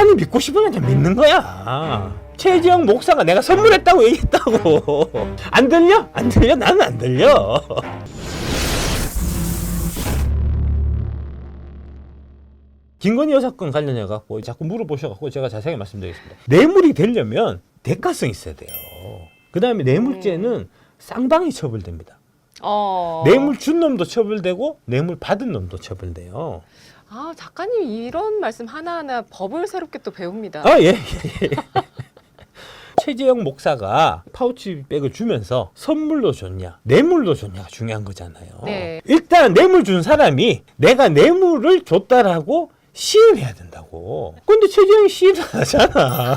나는 믿고 싶으면 그냥 믿는 거야. 최재형 목사가 내가 선물했다고 얘기했다고. 안 들려? 안 들려? 나는 안 들려. 김건희 여사 건 관련해갖고 자꾸 물어보셔갖고 제가 자세하게 말씀드리겠습니다. 뇌물이 되려면 대가성이 있어야 돼요. 그 다음에 뇌물죄는 쌍방이 처벌됩니다. 뇌물 준 놈도 처벌되고 뇌물 받은 놈도 처벌돼요. 아, 작가님 이런 말씀 하나하나 법을 새롭게 또 배웁니다. 예. 최재형 목사가 파우치백을 주면서 선물로 줬냐 뇌물로 줬냐가 중요한 거잖아요. 네. 일단 뇌물 준 사람이 내가 뇌물을 줬다라고 시인을 해야 된다고. 근데 최재형이 시인을 안 하잖아.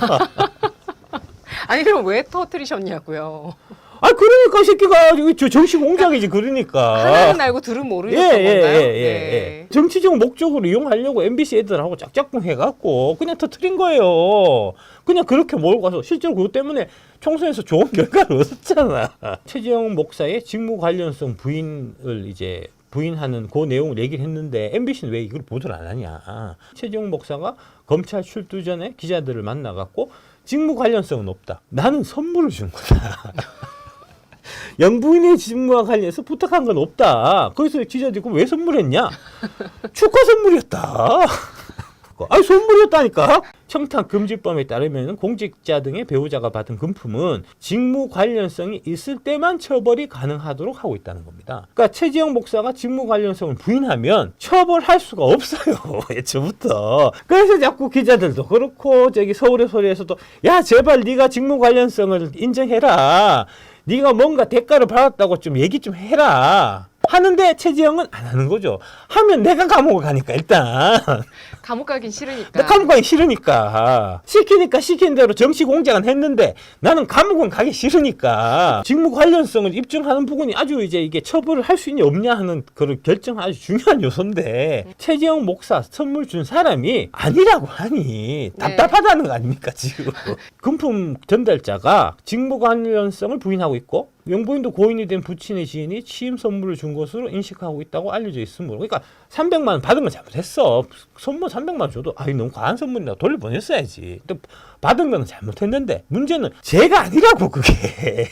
아니 그럼 왜 터뜨리셨냐고요. 아 그러니까 이 새끼가 저 정치 공작이지. 그러니까 하나는 알고 둘은 모르셨던 건가요? 네. 정치적 목적으로 이용하려고 MBC 애들하고 짝짝꿍 해갖고 그냥 터뜨린 거예요. 그냥 그렇게 몰고 가서 실제로 그것 때문에 총선에서 좋은 결과를 얻었잖아. 최재형 목사의 직무 관련성 부인을 이제 부인하는 그 내용을 얘기를 했는데 MBC는 왜 이걸 보도를 안 하냐. 최재형 목사가 검찰 출두 전에 기자들을 만나갖고 직무 관련성은 없다. 나는 선물을 준 거다. 영부인의 직무와 관련해서 부탁한 건 없다. 거기서 기자들이 그럼 왜 선물했냐? 축하 선물이었다. 아니 선물이었다니까. 청탁금지법에 따르면 공직자 등의 배우자가 받은 금품은 직무 관련성이 있을 때만 처벌이 가능하도록 하고 있다는 겁니다. 그러니까 최재형 목사가 직무 관련성을 부인하면 처벌할 수가 없어요. 애초부터. 그래서 자꾸 기자들도 그렇고 저기 서울의 소리에서도 야 제발 네가 직무 관련성을 인정해라. 네가 뭔가 대가를 받았다고 좀 얘기 좀 해라. 하는데 최재형은 안 하는 거죠. 하면 내가 감옥을 가니까 일단. 감옥 가긴 싫으니까. 나 감옥 가기 싫으니까. 시키니까 시킨 대로 정치 공작은 했는데 나는 감옥은 가기 싫으니까. 직무 관련성을 입증하는 부분이 아주 이제 이게 처벌을 할 수 있냐 없냐 하는 그런 결정 아주 중요한 요소인데 최재형 목사 선물 준 사람이 아니라고 하니 답답하다는 거 아닙니까 지금. 금품 전달자가 직무 관련성을 부인하고 있고 영부인도 고인이 된 부친의 지인이 취임 선물을 준 것으로 인식하고 있다고 알려져 있으므로 그러니까 300만 원 받은 건 잘못했어. 선물 300만 원 줘도 아이 너무 과한 선물이라고 돌려보냈어야지. 또 받은 건 잘못했는데 문제는 죄가 아니라고 그게.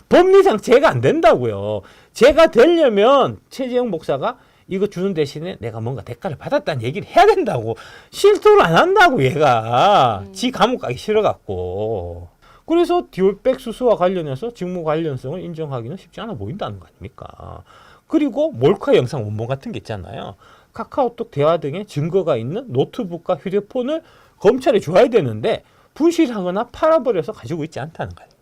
법리상 죄가 안 된다고요. 죄가 되려면 최재형 목사가 이거 주는 대신에 내가 뭔가 대가를 받았다는 얘기를 해야 된다고. 실토를 안 한다고 얘가. 지 감옥 가기 싫어갖고. 그래서 디올백 수수와 관련해서 직무 관련성을 인정하기는 쉽지 않아 보인다는 거 아닙니까? 그리고 몰카 영상 원본 같은 게 있잖아요. 카카오톡 대화 등의 증거가 있는 노트북과 휴대폰을 검찰에 줘야 되는데 분실하거나 팔아버려서 가지고 있지 않다는 거 아닙니까?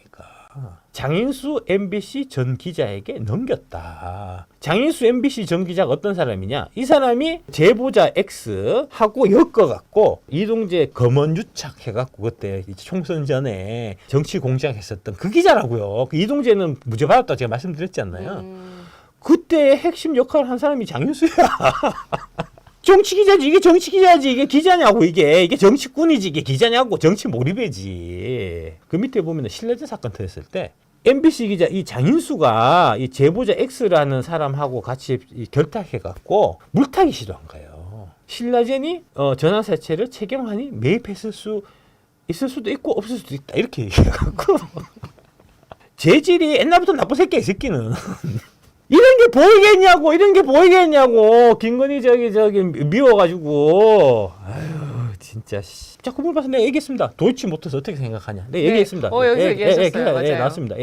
장인수 MBC 전 기자에게 넘겼다. 장인수 MBC 전 기자가 어떤 사람이냐? 이 사람이 제보자 X하고 엮어갖고 이동재 검언 유착해갖고 그때 총선 전에 정치 공작했었던 그 기자라고요. 그 이동재는 무죄 받았다고 제가 말씀드렸잖아요. 그때 핵심 역할을 한 사람이 장인수야. 정치 기자지. 이게 정치 기자지. 이게 기자냐고. 이게 정치꾼이지. 이게 기자냐고. 정치 몰입이지. 그 밑에 보면 신라제 사건 터졌을 때 MBC 기자 이 장인수가 이 제보자 X라는 사람하고 같이 결탁해갖고 물타기 시도한 거예요. 신라젠이 전화사채를 최경환이 매입했을 수 있을 수도 있고 없을 수도 있다. 이렇게 얘기해갖고 재질이 옛날부터 나쁜 새끼야 이 새끼는. 이런 게 보이겠냐고. 이런 게 보이겠냐고. 김건희 저기 미워가지고. 아유 진짜. 자, 그 부분 봐서 내가 얘기했습니다. 도이치모터스 어떻게 생각하냐. 내가 얘기했습니다. 여기 얘기하셨어요. 맞아요. 나왔습니다.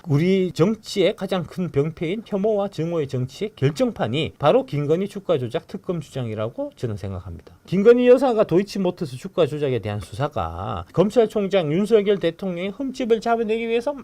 우리 정치의 가장 큰 병폐인 혐오와 증오의 정치의 결정판이 바로 김건희 주가 조작 특검 주장이라고 저는 생각합니다. 김건희 여사가 도이치모터스 주가 조작에 대한 수사가 검찰총장 윤석열 대통령의 흠집을 잡아내기 위해서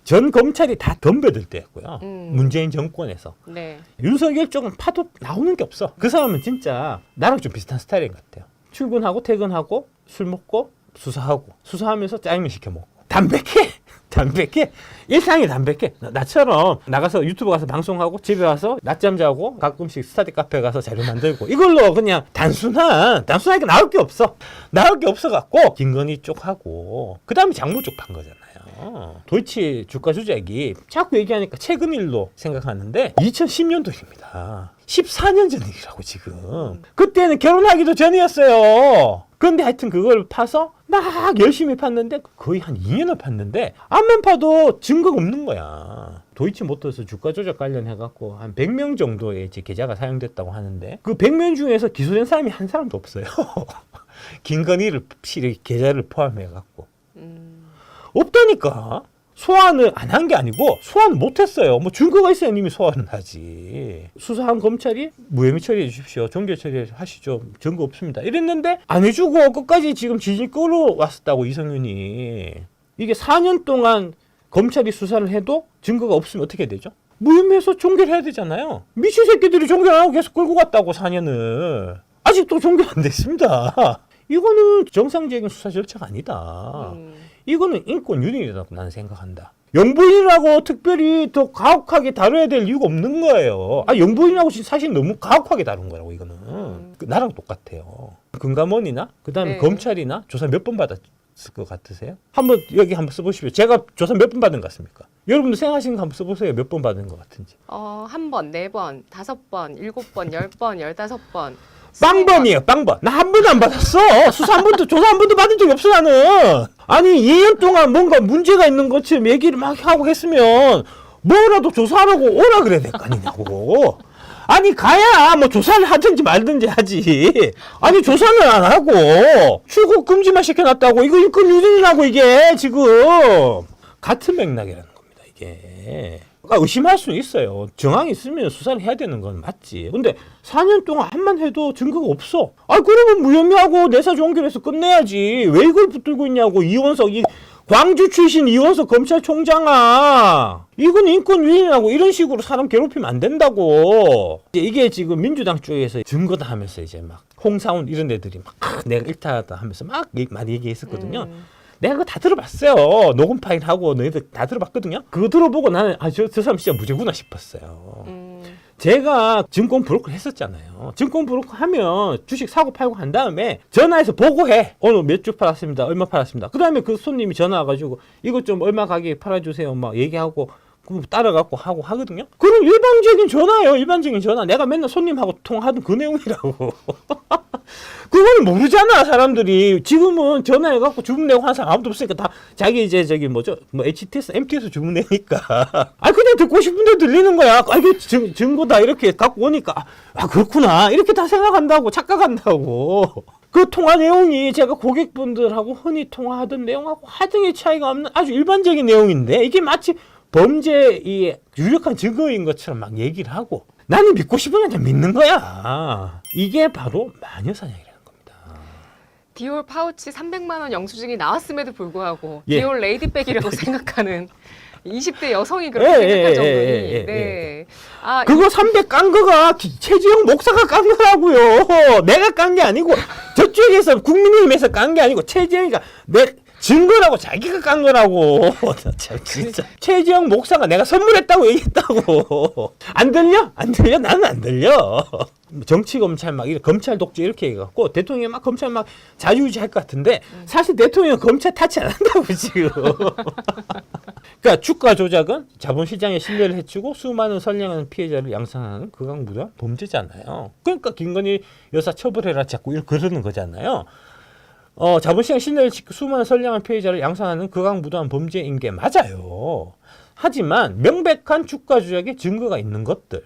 전 검찰이 다 덤벼들 때였고요. 문재인 정권에서. 네. 윤석열 쪽은 파도 나오는 게 없어. 그 사람은 진짜 나랑 좀 비슷한 스타일인 것 같아요. 출근하고 퇴근하고 술 먹고 수사하면서 짜장면 시켜 먹고 담백해. 일상이 담백해. 나처럼 나가서 유튜브 가서 방송하고 집에 와서 낮잠 자고 가끔씩 스타디 카페 가서 자료 만들고 이걸로 그냥 단순하게 나올 게 없어갖고 김건희 쪽하고 그 다음에 장모 쪽 판 거잖아요. 도이치 주가 조작이 자꾸 얘기하니까 최근 일로 생각하는데 2010년도 일입니다. 14년 전 일이라고 지금. 그때는 결혼하기도 전이었어요. 그런데 하여튼 그걸 파서 막 열심히 팠는데 거의 한 2년을 팠는데 앞만 파도 증거가 없는 거야. 도이치모터스 주가 조작 관련해갖고 한 100명 정도의 이제 계좌가 사용됐다고 하는데 그 100명 중에서 기소된 사람이 한 사람도 없어요. 김건희를 계좌를 포함해갖고. 없다니까. 소환을 안 한 게 아니고 소환 못했어요. 뭐 증거가 있어야 이미 소환을 하지. 수사한 검찰이 무혐의 처리해 주십시오. 종결 처리하시죠. 증거 없습니다. 이랬는데 안 해주고 끝까지 지금 지지 끌어왔었다고 이성윤이. 이게 4년 동안 검찰이 수사를 해도 증거가 없으면 어떻게 되죠? 무혐의해서 종결해야 되잖아요. 미친 새끼들이 종결 안 하고 계속 끌고 갔다고 4년을. 아직도 종결 안 됐습니다. 이거는 정상적인 수사 절차가 아니다. 이거는 인권 유린이라고 나는 생각한다. 영부인이라고 특별히 더 가혹하게 다뤄야 될 이유가 없는 거예요. 영부인하고 사실 너무 가혹하게 다룬 거라고 이거는. 나랑 똑같아요. 금감원이나 그다음에 네. 검찰이나 조사 몇 번 받았을 것 같으세요? 한번 여기 한번 써보시죠. 제가 조사 몇 번 받은 것 같습니까? 여러분들 생각하시는 거 한번 써보세요. 몇 번 받은 것 같은지. 한 번, 4번, 5번, 7번, 10번, 15번. 빵번이에요, 빵번. 나 한 번도 안 받았어. 수사 한 번도, 조사 한 번도 받은 적이 없어, 나는. 아니, 2년 동안 뭔가 문제가 있는 것처럼 얘기를 막 하고 했으면 뭐라도 조사하라고 오라 그래야 될 거 아니냐고. 아니, 가야 뭐 조사를 하든지 말든지 하지. 아니, 조사는 안 하고 출국 금지만 시켜놨다고. 이거 인권 유린이라고, 이게 지금. 같은 맥락이라는 겁니다, 이게. 의심할 수는 있어요. 정황이 있으면 수사를 해야 되는 건 맞지. 근데 4년 동안 한만 해도 증거가 없어. 그러면 무혐의하고 내사 종결해서 끝내야지. 왜 이걸 붙들고 있냐고. 이원석, 광주 출신 이원석 검찰총장아. 이건 인권 유린이라고. 이런 식으로 사람 괴롭히면 안 된다고. 이게 지금 민주당 쪽에서 증거다 하면서 이제 막 홍사훈 이런 애들이 막 내가 일타다 하면서 막 많이 얘기했었거든요. 내가 그거 다 들어봤어요. 녹음 파일하고 너희들 다 들어봤거든요. 그거 들어보고 나는 저 사람 진짜 무죄구나 싶었어요. 제가 증권 브로커를 했었잖아요. 증권 브로커 하면 주식 사고 팔고 한 다음에 전화해서 보고해. 오늘 몇 주 팔았습니다. 얼마 팔았습니다. 그 다음에 그 손님이 전화 와가지고 이거 좀 얼마 가게 팔아주세요. 막 얘기하고 그 따라갖고 하고 하거든요. 그럼 일반적인 전화예요. 일반적인 전화. 내가 맨날 손님하고 통화하던 그 내용이라고. 그걸 모르잖아, 사람들이. 지금은 전화해갖고 주문내고 하는 사람 아무도 없으니까 다 자기 이제 저기 뭐 HTS, MTS 주문내니까. 그냥 듣고 싶은데 들리는 거야. 이게 증거다. 이렇게 갖고 오니까. 그렇구나. 이렇게 다 생각한다고, 착각한다고. 그 통화 내용이 제가 고객분들하고 흔히 통화하던 내용하고 하등의 차이가 없는 아주 일반적인 내용인데 이게 마치 범죄의 유력한 증거인 것처럼 막 얘기를 하고 나는 믿고 싶으면 그냥 믿는 거야. 이게 바로 마녀사냥이라는 겁니다. 디올 파우치 300만 원 영수증이 나왔음에도 불구하고 예. 디올 레이디백이라고 생각하는 20대 여성이 그렇게 생각할 정도니. 네. 그거 300 깐 거가 최지영 목사가 깐 거라고요. 내가 깐 게 아니고 저쪽에서 국민의힘에서 깐 게 아니고 최지영이가 내 증거라고 자기가 깐 거라고. 진짜. 최지영 목사가 내가 선물했다고 얘기했다고. 안 들려? 안 들려? 나는 안 들려. 정치 검찰 막 검찰 독재 이렇게 해갖고 대통령이 막 검찰 막 자유유지할 것 같은데 사실 대통령은 검찰 타치 안 한다고 지금. 그러니까 주가 조작은 자본시장의 신뢰를 해치고 수많은 선량한 피해자를 양산하는 극악무도한 범죄잖아요. 그러니까 김건희 여사 처벌해라 자꾸 이렇게 그러는 거잖아요. 자본시장 신뢰를 지키고 수많은 선량한 피해자를 양산하는 극악무도한 범죄인 게 맞아요. 하지만 명백한 주가 조작의 증거가 있는 것들,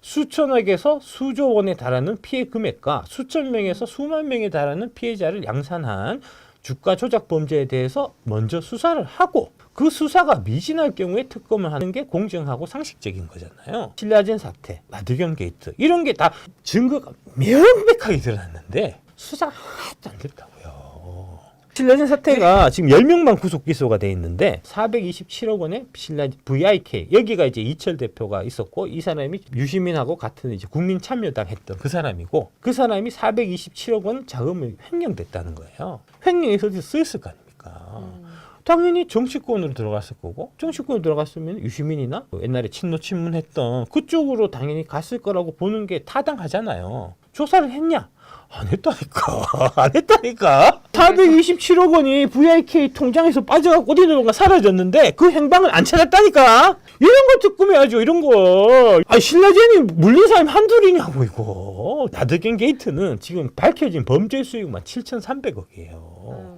수천억에서 수조 원에 달하는 피해 금액과 수천 명에서 수만 명에 달하는 피해자를 양산한 주가 조작 범죄에 대해서 먼저 수사를 하고 그 수사가 미진할 경우에 특검을 하는 게 공정하고 상식적인 거잖아요. 신라젠 사태, 마드경 게이트 이런 게 다 증거가 명백하게 드러났는데 수사가 하나도 안 됐다고요. 신라젠 사태가 지금 10명만 구속 기소가 돼 있는데 427억 원의 신라젠 VIK 여기가 이제 이철 대표가 있었고 이 사람이 유시민하고 같은 이제 국민참여당 했던 그 사람이고 그 사람이 427억 원 자금을 횡령됐다는 거예요. 횡령해서 어디서 쓰였을 거 아닙니까? 당연히 정치권으로 들어갔을 거고 정치권으로 들어갔으면 유시민이나 옛날에 친노 친문했던 그쪽으로 당연히 갔을 거라고 보는 게 타당하잖아요. 조사를 했냐? 안 했다니까. 안 했다니까. 427억 원이 VIK 통장에서 빠져갖고 어디론가 사라졌는데 그 행방을 안 찾았다니까. 이런 거 특검해야죠. 이런 거. 신라젠이 물린 사람이 한둘이냐고 이거. 나드겐 게이트는 지금 밝혀진 범죄 수익만 7,300억이에요.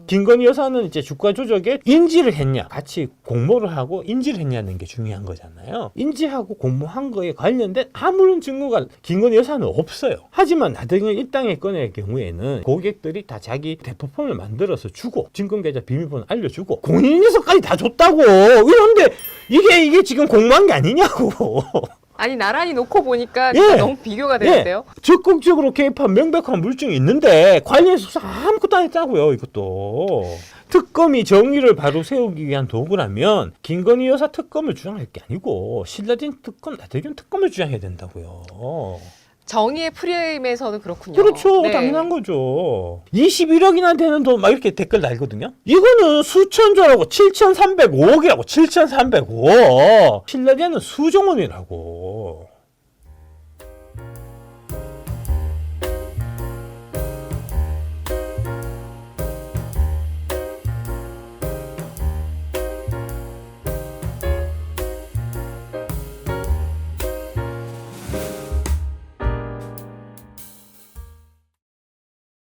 김건희 여사는 이제 주가 조작에 인지를 했냐, 같이 공모를 하고 인지를 했냐는 게 중요한 거잖아요. 인지하고 공모한 거에 관련된 아무런 증거가 김건희 여사는 없어요. 하지만 나드겐 입당의 건의 경우에는 고객들이 다 자기 대포폰을 만들어서 주고 증권계좌 비밀번호 알려주고 공인인증서까지 다 줬다고. 이런데 이게 지금 공모한 게 아니냐고. 아니 나란히 놓고 보니까 예. 진짜 너무 비교가 되는데요. 적극적으로 개입한 명백한 물증이 있는데 관련 수사 아무것도 안 했다고요. 이것도. 특검이 정의를 바로 세우기 위한 도구라면 김건희 여사 특검을 주장할 게 아니고 신라진 특검, 나대균 특검을 주장해야 된다고요. 정의의 프레임에서는 그렇군요. 그렇죠. 네. 당연한 거죠. 21억이나 되는 돈 막 이렇게 댓글 달거든요. 이거는 수천조라고 7,305억이라고 7,305억. 신라제는 수종원이라고.